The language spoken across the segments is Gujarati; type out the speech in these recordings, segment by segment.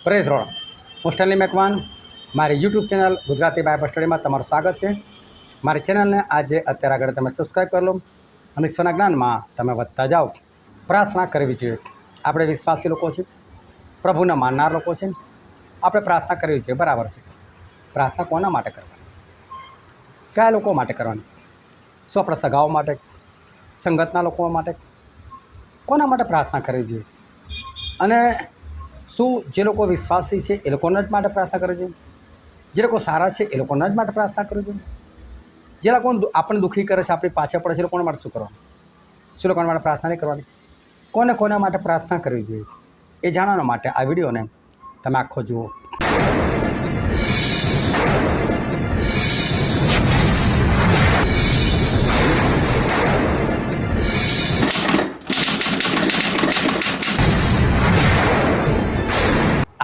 પ્રેઝ રોડ હું સ્ટેનલી મેકવાન મારી યુટ્યુબ ચેનલ ગુજરાતી બાઇબલ સ્ટડીમાં તમારું સ્વાગત છે। મારી ચેનલને આજે અત્યારે આગળ તમે સબસ્ક્રાઈબ કરી લો અને ઈશ્વરના જ્ઞાનમાં તમે વધતા જાઓ। પ્રાર્થના કરવી જોઈએ। આપણે વિશ્વાસી લોકો છીએ, પ્રભુને માનનાર લોકો છે, આપણે પ્રાર્થના કરવી જોઈએ, બરાબર છે। પ્રાર્થના કોના માટે કરવાની, કયા લોકો માટે કરવાની? શું આપણા સગાઓ માટે, સંગતના લોકો માટે, કોના માટે પ્રાર્થના કરવી જોઈએ? અને શું જે લોકો વિશ્વાસી છે એ લોકોના જ માટે પ્રાર્થના કરવી જોઈએ? જે લોકો સારા છે એ લોકોના જ માટે પ્રાર્થના કરવી જોઈએ? જે લોકો આપણને દુઃખી કરે છે, આપણી પાછળ પડે છે, એ લોકોના માટે શું કરવાનું? શું લોકોના માટે પ્રાર્થના નહીં કરવાની? કોના માટે પ્રાર્થના કરવી જોઈએ એ જાણવા માટે આ વિડીયોને તમે આખો જુઓ।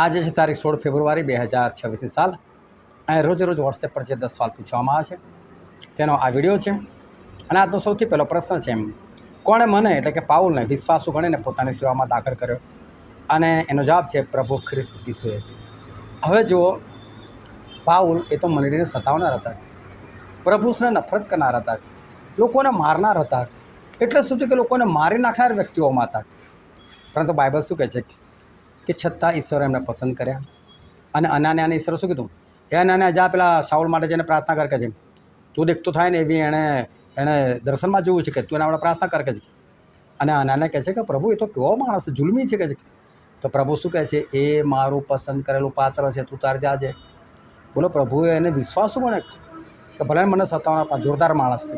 આજે છે તારીખ 16 ફેબ્રુઆરી 2026 સાલ। અને રોજે રોજ વોટ્સએપ પર જે 10 સવાલ પૂછવામાં આવે છે તેનો આ વિડીયો છે। અને આજનો સૌથી પહેલો પ્રશ્ન છે, કોણે મને એટલે કે પાઉલને વિશ્વાસુ ગણીને પોતાની સેવામાં દાખલ કર્યો? અને એનો જવાબ છે પ્રભુ ખ્રિસ્ત ઈસુએ। હવે જુઓ, પાઉલ એ તો મંડળીને સતાવનાર હતા, પ્રભુને નફરત કરનાર હતા, લોકોને મારનાર હતા, એટલે સુધી કે લોકોને મારી નાખનાર વ્યક્તિઓમાં હતા। પરંતુ બાઇબલ શું કહે છે કે છતાં ઈશ્વરે એમને પસંદ કર્યા। અને અનાન્યાને ઈશ્વરે શું કીધું? એ અનાન્યા જા પેલા શાઉલ માટે જઈને પ્રાર્થના કર કે છે, તું દેખતો થાય ને એવી એણે દર્શનમાં જોયું છે કે તું એના આપણે પ્રાર્થના કર કે છે। અને અનાન્યા કહે છે કે પ્રભુ એ તો કેવો માણસ જુલમી છે કે છે। તો પ્રભુ શું કહે છે? એ મારું પસંદ કરેલું પાત્ર છે, તું તાર જાજે। બોલો, પ્રભુએ એને વિશ્વાસુ ગણે કે ભલે મને સતાવનાર પણ જોરદાર માણસ છે।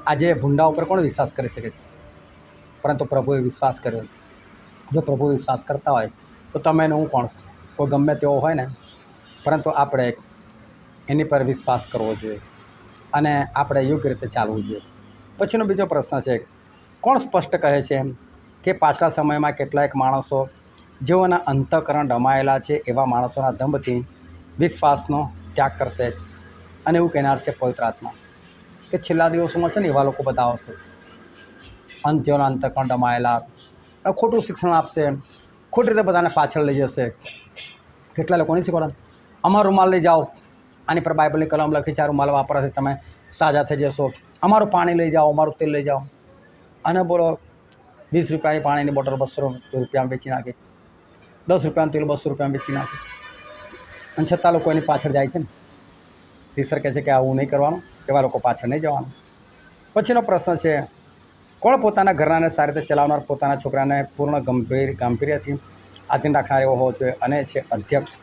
આજે ભૂંડા ઉપર કોણ વિશ્વાસ કરી શકે? પરંતુ પ્રભુએ વિશ્વાસ કર્યો। જો પ્રભુ વિશ્વાસ કરતા હોય તો તમે ને હું કોણ, કોઈ ગમે તેવો હોય ને, પરંતુ આપણે એની પર વિશ્વાસ કરવો જોઈએ અને આપણે યોગ્ય રીતે ચાલવું જોઈએ। પછીનો બીજો પ્રશ્ન છે, કોણ સ્પષ્ટ કહે છે કે પાછલા સમયમાં કેટલાક માણસો જેઓના અંતઃકરણ ડમાયેલા છે એવા માણસોના દંભથી વિશ્વાસનો ત્યાગ કરશે? અને એવું કહેનાર છે પવિત્ર આત્મા કે છેલ્લા દિવસોમાં છે ને એવા લોકો બધા આવશે, જેઓના અંતઃકરણ ડમાયેલા, ખોટું શિક્ષણ આપશે, ખોટી રીતે બધાને પાછળ લઈ જશે। કેટલા લોકો નહીં શીખવાડે, અમારો રૂમાલ લઈ જાઓ, આની પર બાઇબલની કલમ લખી છે, આ રૂમાલ વાપરવાથી તમે સાજા થઈ જશો, અમારું પાણી લઈ જાઓ, અમારું તેલ લઈ જાઓ। અને બોલો, 20 રૂપિયાની પાણીની બોટલ 200 રૂપિયામાં વેચી નાખી, 10 રૂપિયાનું તેલ 200 રૂપિયામાં વેચી નાખી, અને છતાં લોકો એની પાછળ જાય છે ને। ઈશ્વર કહે છે કે આવું નહીં કરવાનું, એવા લોકો પાછળ નહીં જવાનું। પછીનો પ્રશ્ન છે, કોણ પોતાના ઘરનાને સારી રીતે ચલાવનાર, પોતાના છોકરાને પૂર્ણ ગાંભીર્યથી આધીન રાખનાર એવો હોવો જોઈએ? અને છે અધ્યક્ષ।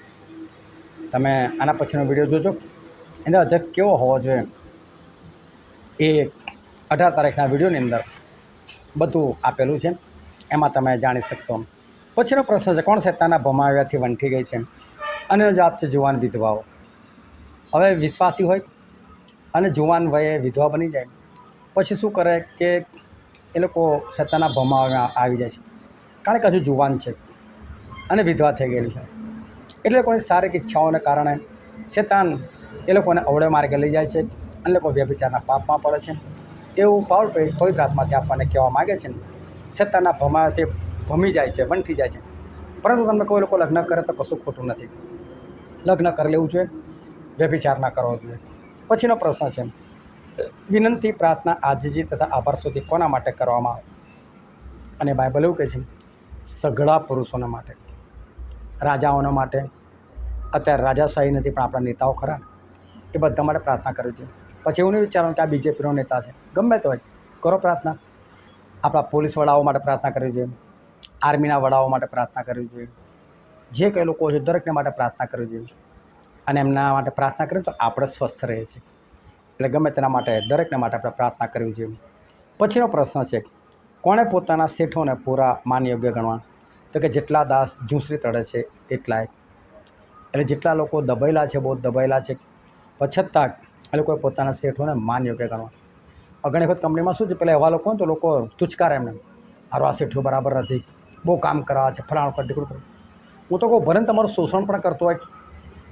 તમે આના પછીનો વિડીયો જોજો, એનો અધ્યક્ષ કેવો હોવો જોઈએ એ 18 તારીખના વિડીયોની અંદર બધું આપેલું છે, એમાં તમે જાણી શકશો। પછીનો પ્રશ્ન છે, કોણ શેતાનના ભમાવ્યાથી વંઠી ગઈ છે? અને એનો જવાબ છે જુવાન વિધવાઓ। હવે વિશ્વાસી હોય અને જુવાન વયે વિધવા બની જાય પછી શું કરે કે એ લોકો શેતાનના ભમાવ્યા આવી જાય છે, કારણ કે હજુ જુવાન છે અને વિધવા થઈ ગયેલી છે, એટલે લોકોની શારીરિક ઈચ્છાઓને કારણે શેતાન એ લોકોને અવળે માર્ગે લઈ જાય છે અને લોકો વ્યભિચારના પાપમાં પડે છે। એવું પાઉલ પવિત્ર આત્માથી આપણને કહેવા માગે છે, શેતાનના ભમાવાથી ભમી જાય છે, વંઠી જાય છે। પરંતુ તમને કોઈ લોકો લગ્ન કરે તો કશું ખોટું નથી, લગ્ન કરી લેવું જોઈએ, વ્યભિચાર ના કરવો જોઈએ। પછીનો પ્રશ્ન છે, વિનંતી, પ્રાર્થના, આજીજી તથા આભાર સુધી કોના માટે કરવામાં આવે? અને બાઇબલ એવું કહે છે, સઘળા પુરુષોના માટે, રાજાઓના માટે, અત્યારે રાજાશાહી નથી પણ આપણા નેતાઓ ખરા, એ બધા માટે પ્રાર્થના કરવી જોઈએ। પછી એવું નહીં વિચારવાનું કે આ બીજેપીનો નેતા છે, ગમે તો હોય કરો પ્રાર્થના। આપણા પોલીસ વડાઓ માટે પ્રાર્થના કરવી જોઈએ, આર્મીના વડાઓ માટે પ્રાર્થના કરવી જોઈએ, જે કંઈ લોકો છે દરેકને માટે પ્રાર્થના કરવી જોઈએ। અને એમના માટે પ્રાર્થના કરીએ તો આપણે સ્વસ્થ રહીએ છીએ, એટલે ગમે તેના માટે દરેકને માટે આપણે પ્રાર્થના કરવી જોઈએ। પછીનો પ્રશ્ન છે, કોણે પોતાના શેઠોને પૂરા માન યોગ્ય ગણવા? તો કે જેટલા દાસ ઝૂંસરી તળે છે એટલાય, એટલે જેટલા લોકો દબાયેલા છે, બહુ દબાયેલા છે, છતાં એ લોકોએ પોતાના શેઠોને માન યોગ્ય ગણવા। ઘણી વખત કંપનીમાં શું છે, પેલા એવા લોકો હોય તો લોકો તુચકારે એમને, હારો આ શેઠો બરાબર નથી, બહુ કામ કરાવે છે, ફલાણું કર ઢીકણું કરે। હું તો કહું, ભલે ને તમારું શોષણ પણ કરતો હોય,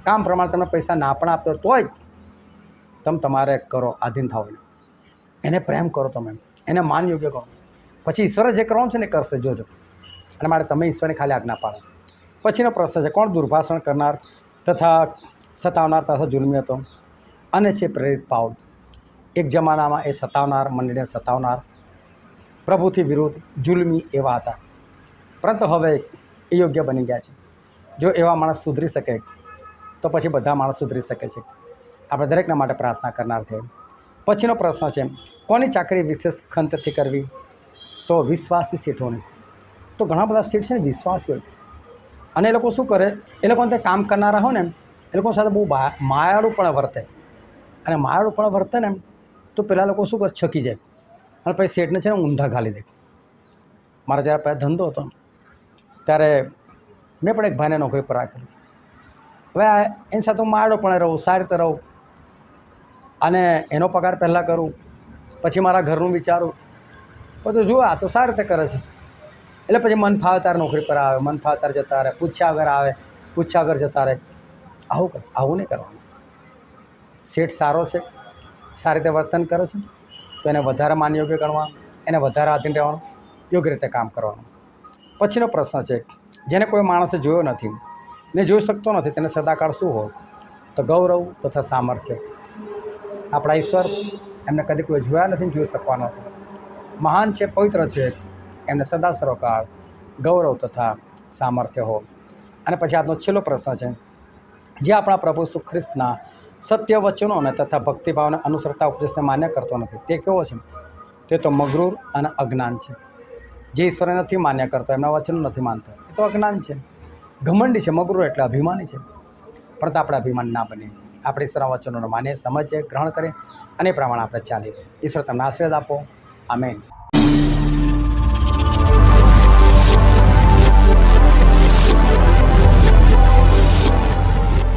કામ પ્રમાણે તમને પૈસા ના પણ આપતો તોય તમે તમારે કરો, આધીન થાવ, એને પ્રેમ કરો, તમે એને માન યોગ્ય કરો, પછી ઈશ્વરે જે કરવાનું છે ને કરશે, જોજો। અને માટે તમે ઈશ્વરની ખાલી આજ્ઞા પાડો, પછીનો પ્રશ્ન છે, કોણ દુર્ભાષણ કરનાર તથા સતાવનાર તથા જુલ્મી હતો? અને છે પ્રેરિત પાઉલ. એક જમાનામાં એ સતાવનાર, મંડળીને સતાવનાર, પ્રભુથી વિરુદ્ધ જુલ્મી એવા હતા, પરંતુ હવે એ યોગ્ય બની ગયા છે. જો એવા માણસ સુધરી શકે તો પછી બધા માણસ સુધરી શકે છે. આપણે દરેકના માટે પ્રાર્થના કરનાર છે. પછીનો પ્રશ્ન છે, કોની ચાકરી વિશેષ ખંતથી કરવી? તો વિશ્વાસી શેઠોની. તો ઘણા બધા શેઠ છે ને વિશ્વાસી હોય, અને એ લોકો શું કરે, એ લોકોને તે કામ કરનારા હોય ને એ લોકો સાથે બહુ માયાળું પણ વર્તે, અને માયાળું પણ વર્તે ને તો પેલા લોકો શું કરે, છકી જાય, અને પછી શેઠને છે ને ઊંધા ઘાલી દે. મારા જ્યારે પહેલાં ધંધો હતો ત્યારે મેં પણ એક ભાઈને નોકરી પર રાખેલું. હવે એની સાથે હું માયાળું પણ રહું, સારી રીતે રહું, અને એનો પગાર પહેલાં કરું, પછી મારા ઘરનું વિચારું, બધું જુઓ આ તો સારી રીતે કરે છે. એટલે પછી મન ફાવે ત્યારે નોકરી પર આવે, મન ફાવે ત્યારે જતા રહે, પૂછ્યા વગર આવે, પૂછ્યા વગર જતા રહે. આવું નહીં કરવાનું. શેઠ સારો છે, સારી રીતે વર્તન કરે છે તો એને વધારે માન યોગ્ય ગણવાનું, એને વધારે આધીન રહેવાનું, યોગ્ય રીતે કામ કરવાનું. પછીનો પ્રશ્ન છે, જેને કોઈ માણસે જોયો નથી ને જોઈ શકતો નથી તેને સદાકાળ શું હોય? તો ગૌરવ તથા સામર્થ્ય. આપણા ઈશ્વર, એમને કદી કોઈ જોયા નથી ને જોઈ શકવાનો નથી. મહાન છે, પવિત્ર છે, એમને સદા સર્વકાળ ગૌરવ તથા સામર્થ્ય હો. અને પછી આજનો છેલ્લો પ્રશ્ન છે, જે આપણા પ્રભુ ઈસુ ખ્રિસ્તના સત્ય વચનોને તથા ભક્તિભાવને અનુસરતા ઉપદેશને માન્ય કરતો નથી, તે કેવો છે? તે તો મગરૂર અને અજ્ઞાન છે. જે ઈશ્વરને નથી માન્ય કરતો, એમના વચનો નથી માનતો, એ તો અજ્ઞાન છે, ઘમંડી છે. મગરૂર એટલે અભિમાની છે. પરંતુ આપણે અભિમાન ના બનીએ, આપણે ઈશ્વરના વચનોને માનીએ, સમજીએ, ગ્રહણ કરીએ, અને એ પ્રમાણે આપણે ચાલીએ. ઈશ્વર તમને આશીર્વાદ આપો. આમેન.